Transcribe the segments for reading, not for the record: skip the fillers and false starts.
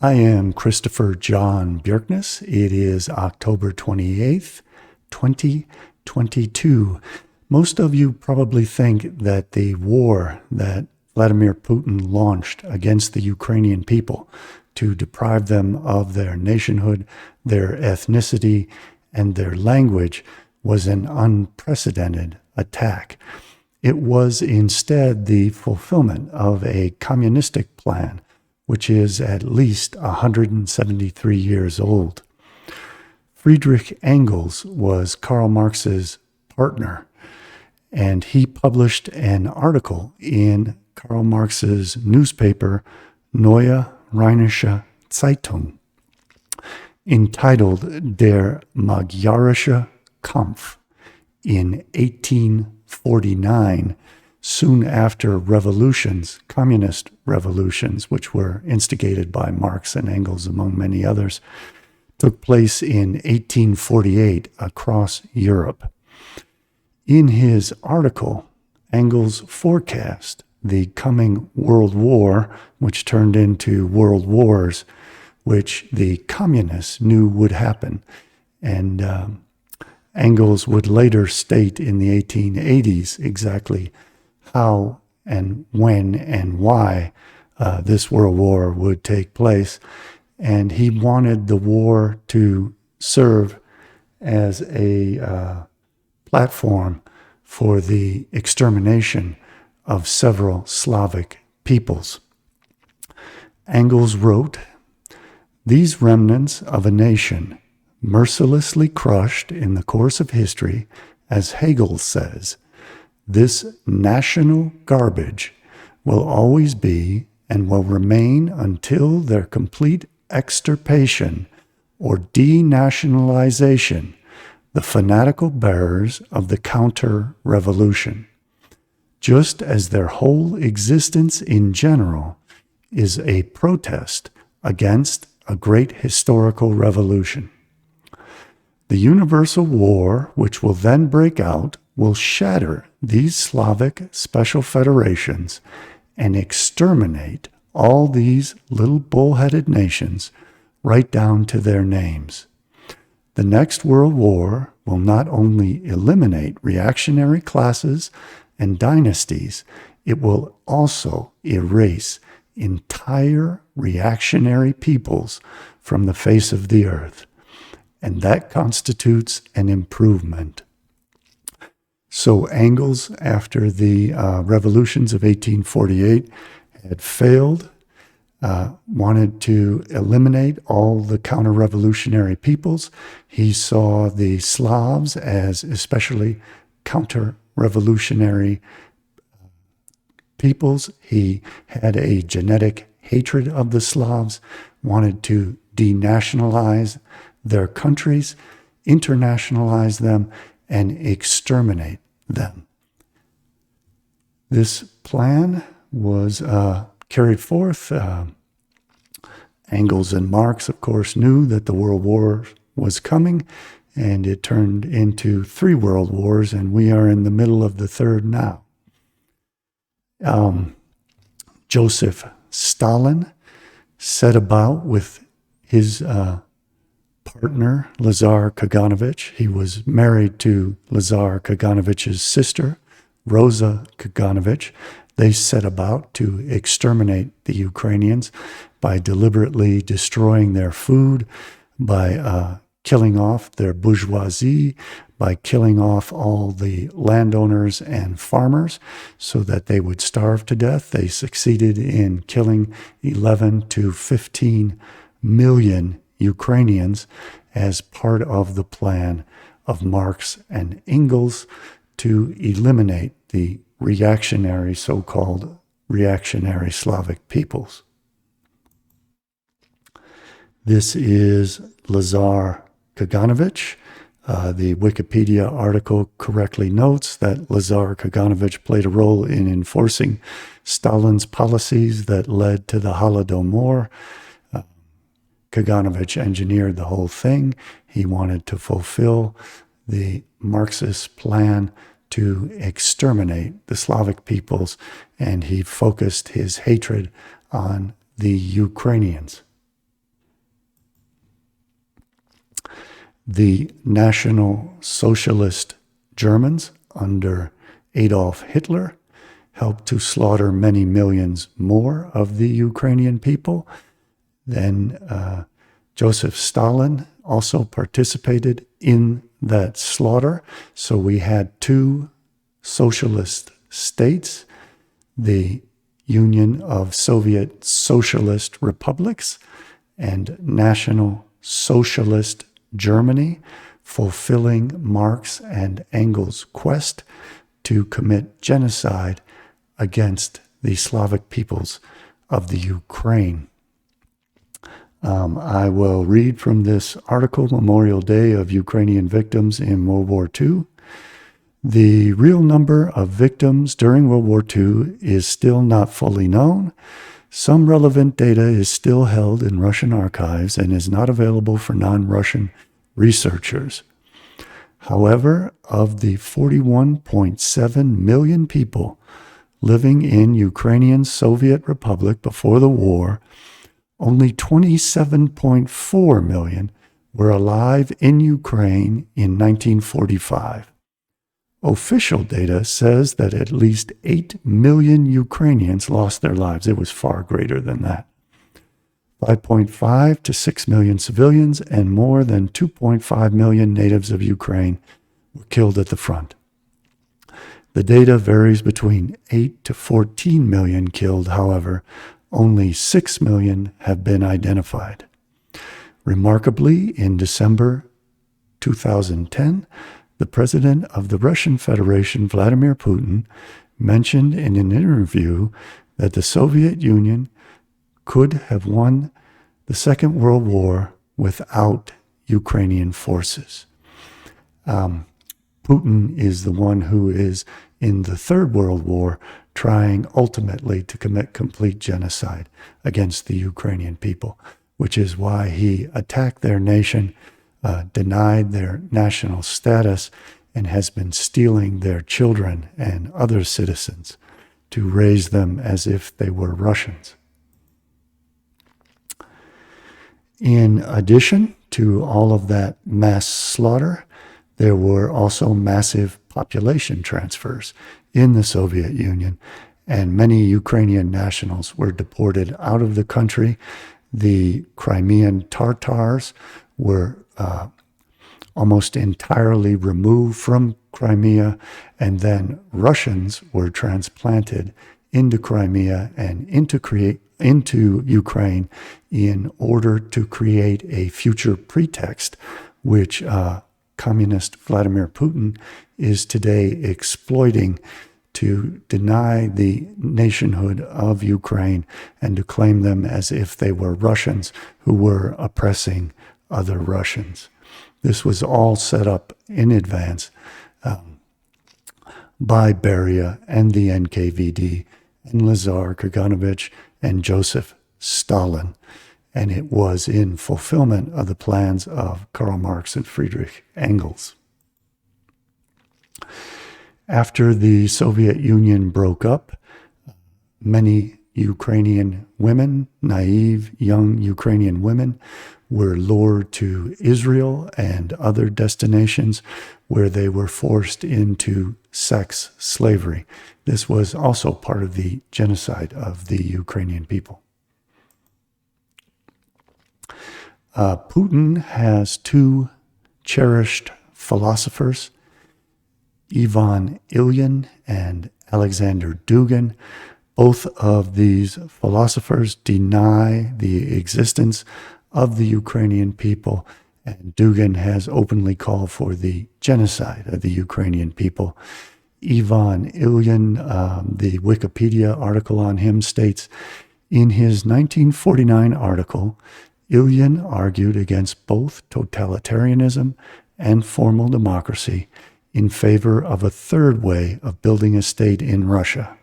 I am Christopher John Bjerknes. It is October 28th, 2022. Most of you probably think that the war that Vladimir Putin launched against the Ukrainian people to deprive them of their nationhood, their ethnicity, and their language was an unprecedented attack. It was instead the fulfillment of a communistic plan, which is at least 173 years old. Friedrich Engels was Karl Marx's partner, and he published an article in Karl Marx's newspaper, Neue Rheinische Zeitung, entitled Der Magyarische Kampf in 1849, soon after revolutions, communist revolutions, which were instigated by Marx and Engels, among many others, took place in 1848 across Europe. In his article, Engels forecast the coming World War, which turned into world wars, which the communists knew would happen. And Engels would later state in the 1880s exactly how and when and why this world war would take place. And he wanted the war to serve as a platform for the extermination of several Slavic peoples. Engels wrote, "These remnants of a nation, mercilessly crushed in the course of history, as Hegel says, this national garbage will always be and will remain until their complete extirpation or denationalization, the fanatical bearers of the counter-revolution, just as their whole existence in general is a protest against a great historical revolution. The universal war which will then break out will shatter these Slavic special federations and exterminate all these little bullheaded nations right down to their names. The next world war will not only eliminate reactionary classes and dynasties, it will also erase entire reactionary peoples from the face of the earth. And that constitutes an improvement." So Engels, after the revolutions of 1848 had failed, wanted to eliminate all the counter-revolutionary peoples. He saw the Slavs as especially counter-revolutionary peoples. He had a genetic hatred of the Slavs, wanted to denationalize their countries, internationalize them, and exterminate them. This plan was carried forth. Engels and Marx, of course, knew that the World War was coming, and it turned into 3 world wars, and we are in the middle of the 3rd now. Joseph Stalin set about with his partner, Lazar Kaganovich. He was married to Lazar Kaganovich's sister, Rosa Kaganovich. They set about to exterminate the Ukrainians by deliberately destroying their food, by killing off their bourgeoisie, by killing off all the landowners and farmers so that they would starve to death. They succeeded in killing 11 to 15 million Ukrainians as part of the plan of Marx and Engels to eliminate the reactionary, so-called reactionary Slavic peoples. This is Lazar Kaganovich. The Wikipedia article correctly notes that Lazar Kaganovich played a role in enforcing Stalin's policies that led to the Holodomor. Kaganovich engineered the whole thing. He wanted to fulfill the Marxist plan to exterminate the Slavic peoples, and he focused his hatred on the Ukrainians. The National Socialist Germans under Adolf Hitler helped to slaughter many millions more of the Ukrainian people. Then Joseph Stalin also participated in that slaughter. So we had two socialist states, the Union of Soviet Socialist Republics and National Socialist Germany, fulfilling Marx and Engels' quest to commit genocide against the Slavic peoples of the Ukraine. I will read from this article, Memorial Day of Ukrainian Victims in World War II. The real number of victims during World War II is still not fully known. Some relevant data is still held in Russian archives and is not available for non-Russian researchers. However, of the 41.7 million people living in Ukrainian Soviet Republic before the war, only 27.4 million were alive in Ukraine in 1945. Official data says that at least 8 million Ukrainians lost their lives. It was far greater than that. 5.5 to 6 million civilians and more than 2.5 million natives of Ukraine were killed at the front. The data varies between 8 to 14 million killed, however, only 6 million have been identified. Remarkably, in December 2010, the president of the Russian Federation, Vladimir Putin, mentioned in an interview that the Soviet Union could have won the Second World War without Ukrainian forces. Putin is the one who is in the Third World War trying ultimately to commit complete genocide against the Ukrainian people, which is why he attacked their nation, denied their national status, and has been stealing their children and other citizens to raise them as if they were Russians. In addition to all of that mass slaughter, there were also massive population transfers in the Soviet Union, and many Ukrainian nationals were deported out of the country. The Crimean Tatars were almost entirely removed from Crimea, and then Russians were transplanted into Crimea and into Ukraine in order to create a future pretext, which communist Vladimir Putin is today exploiting to deny the nationhood of Ukraine and to claim them as if they were Russians who were oppressing other Russians. This was all set up in advance by Beria and the NKVD and Lazar, Kaganovich, and Joseph Stalin. And it was in fulfillment of the plans of Karl Marx and Friedrich Engels. After the Soviet Union broke up, many Ukrainian women, naive young Ukrainian women, were lured to Israel and other destinations where they were forced into sex slavery. This was also part of the genocide of the Ukrainian people. Putin has two cherished philosophers, Ivan Ilyin and Alexander Dugan. Both of these philosophers deny the existence of the Ukrainian people, and Dugan has openly called for the genocide of the Ukrainian people. Ivan Ilyin, the Wikipedia article on him states, in his 1949 article, Ilyin argued against both totalitarianism and formal democracy in favor of a third way of building a state in Russia.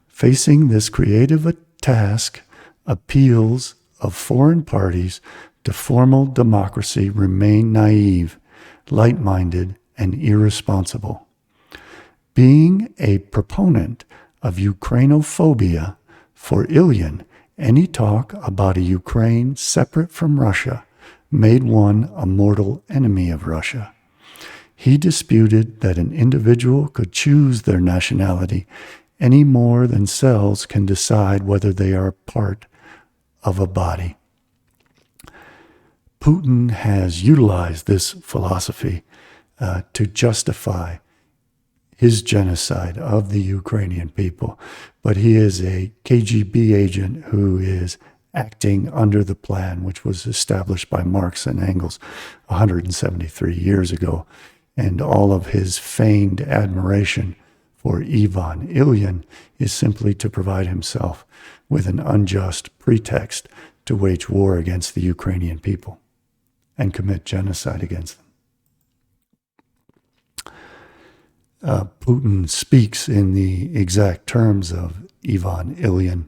Facing this creative task, appeals of foreign parties to formal democracy remain naive, light-minded, and irresponsible. Being a proponent of Ukrainophobia, for Ilyin, any talk about a Ukraine separate from Russia made one a mortal enemy of Russia. He disputed that an individual could choose their nationality any more than cells can decide whether they are part of a body. Putin has utilized this philosophy to justify his genocide of the Ukrainian people, but he is a KGB agent who is acting under the plan which was established by Marx and Engels 173 years ago, and all of his feigned admiration for Ivan Ilyin is simply to provide himself with an unjust pretext to wage war against the Ukrainian people and commit genocide against them. Putin speaks in the exact terms of Ivan Ilyin.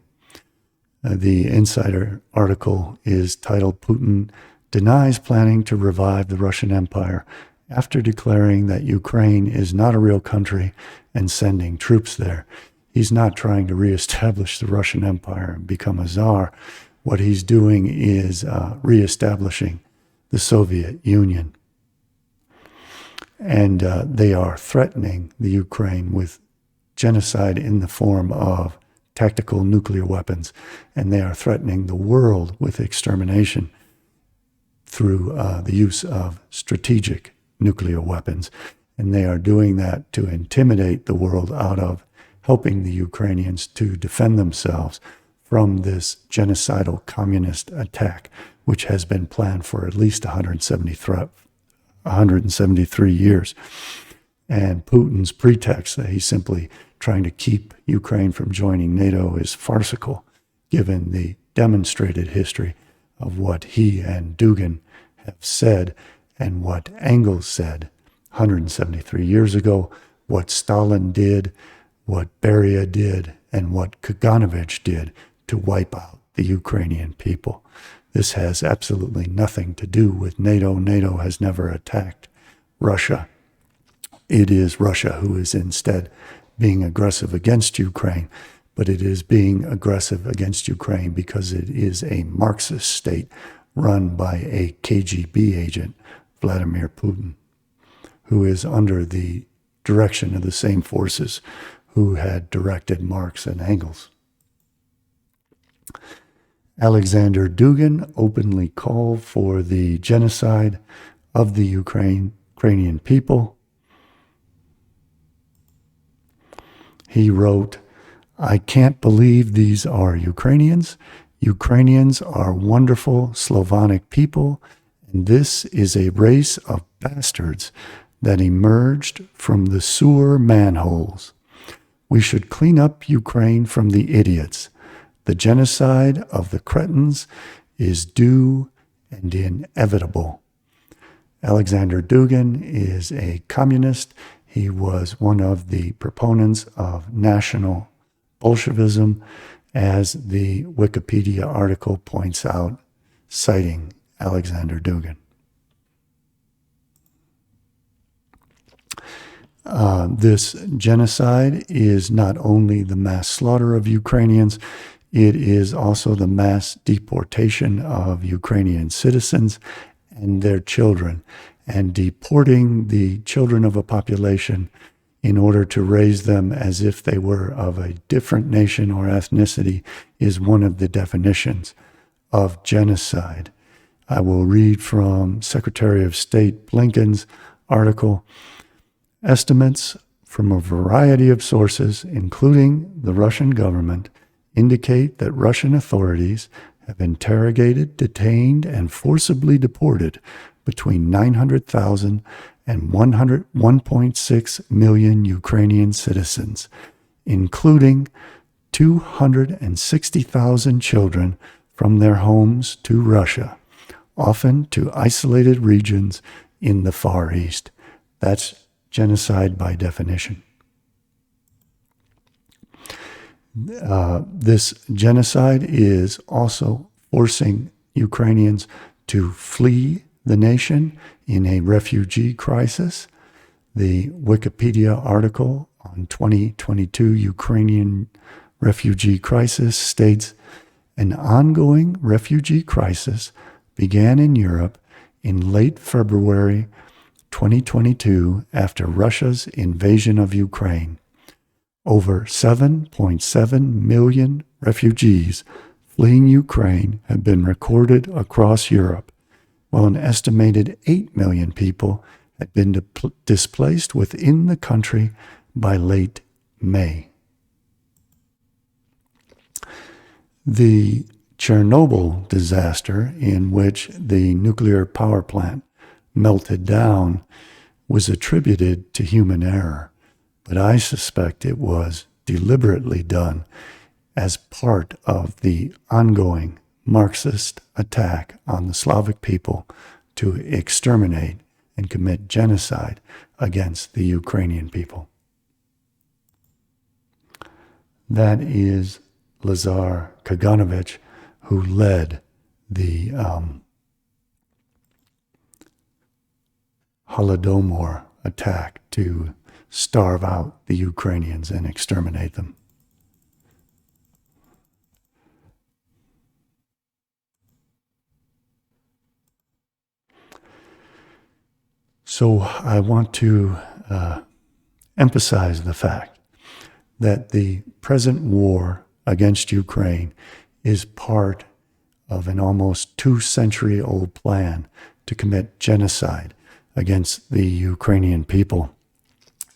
The Insider article is titled, "Putin Denies Planning to Revive the Russian Empire After Declaring that Ukraine is Not a Real Country and Sending Troops There." He's not trying to reestablish the Russian Empire and become a czar. What he's doing is reestablishing the Soviet Union. And they are threatening the Ukraine with genocide in the form of tactical nuclear weapons, and they are threatening the world with extermination through the use of strategic nuclear weapons. And they are doing that to intimidate the world out of helping the Ukrainians to defend themselves from this genocidal communist attack, which has been planned for at least 173 years. And Putin's pretext that he's simply trying to keep Ukraine from joining NATO is farcical, given the demonstrated history of what he and Dugan have said and what Engels said 173 years ago, what Stalin did, what Beria did, and what Kaganovich did to wipe out the Ukrainian people. This has absolutely nothing to do with NATO. NATO has never attacked Russia. It is Russia who is instead being aggressive against Ukraine, but it is being aggressive against Ukraine because it is a Marxist state run by a KGB agent, Vladimir Putin, who is under the direction of the same forces who had directed Marx and Engels. Alexander Dugan openly called for the genocide of the Ukrainian people. He wrote, "I can't believe these are Ukrainians. Ukrainians are wonderful Slavonic people, and this is a race of bastards that emerged from the sewer manholes. We should clean up Ukraine from the idiots. The genocide of the cretins is due and inevitable." Alexander Dugan is a communist. He was one of the proponents of National Bolshevism, as the Wikipedia article points out, citing Alexander Dugan. This genocide is not only the mass slaughter of Ukrainians, it is also the mass deportation of Ukrainian citizens and their children, and deporting the children of a population in order to raise them as if they were of a different nation or ethnicity is one of the definitions of genocide. I will read from Secretary of State Blinken's article. Estimates from a variety of sources, including the Russian government, indicate that Russian authorities have interrogated, detained, and forcibly deported between 900,000 and 1.6 million Ukrainian citizens, including 260,000 children from their homes to Russia, often to isolated regions in the Far East. That's genocide by definition. This genocide is also forcing Ukrainians to flee the nation in a refugee crisis. The Wikipedia article on 2022 Ukrainian refugee crisis states, "An ongoing refugee crisis began in Europe in late February 2022, after Russia's invasion of Ukraine, over 7.7 million refugees fleeing Ukraine have been recorded across Europe, while an estimated 8 million people had been displaced within the country by late May. The Chernobyl disaster, in which the nuclear power plant melted down, was attributed to human error, but I suspect it was deliberately done as part of the ongoing Marxist attack on the Slavic people to exterminate and commit genocide against the Ukrainian people. That is Lazar Kaganovich, who led the Holodomor attack to starve out the Ukrainians and exterminate them. So I want to emphasize the fact that the present war against Ukraine is part of an almost 2-century-old plan to commit genocide against the Ukrainian people.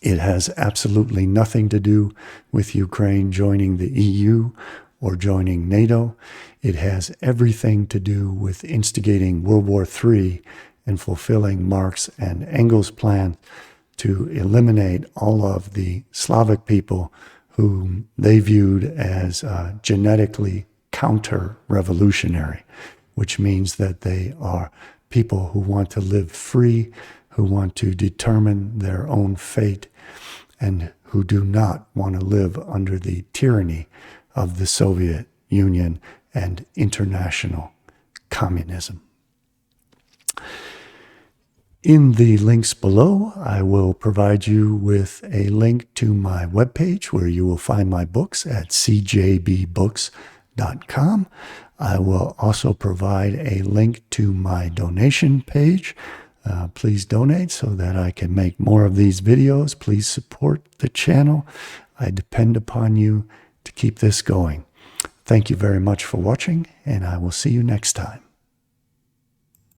It has absolutely nothing to do with Ukraine joining the EU or joining NATO. It has everything to do with instigating World War III and fulfilling Marx and Engels' plan to eliminate all of the Slavic people whom they viewed as genetically counter-revolutionary, which means that they are people who want to live free, who want to determine their own fate, and who do not want to live under the tyranny of the Soviet Union and international communism. In the links below, I will provide you with a link to my webpage where you will find my books at cjbbooks.com. I will also provide a link to my donation page. Please donate so that I can make more of these videos. Please support the channel. I depend upon you to keep this going. Thank you very much for watching, and I will see you next time.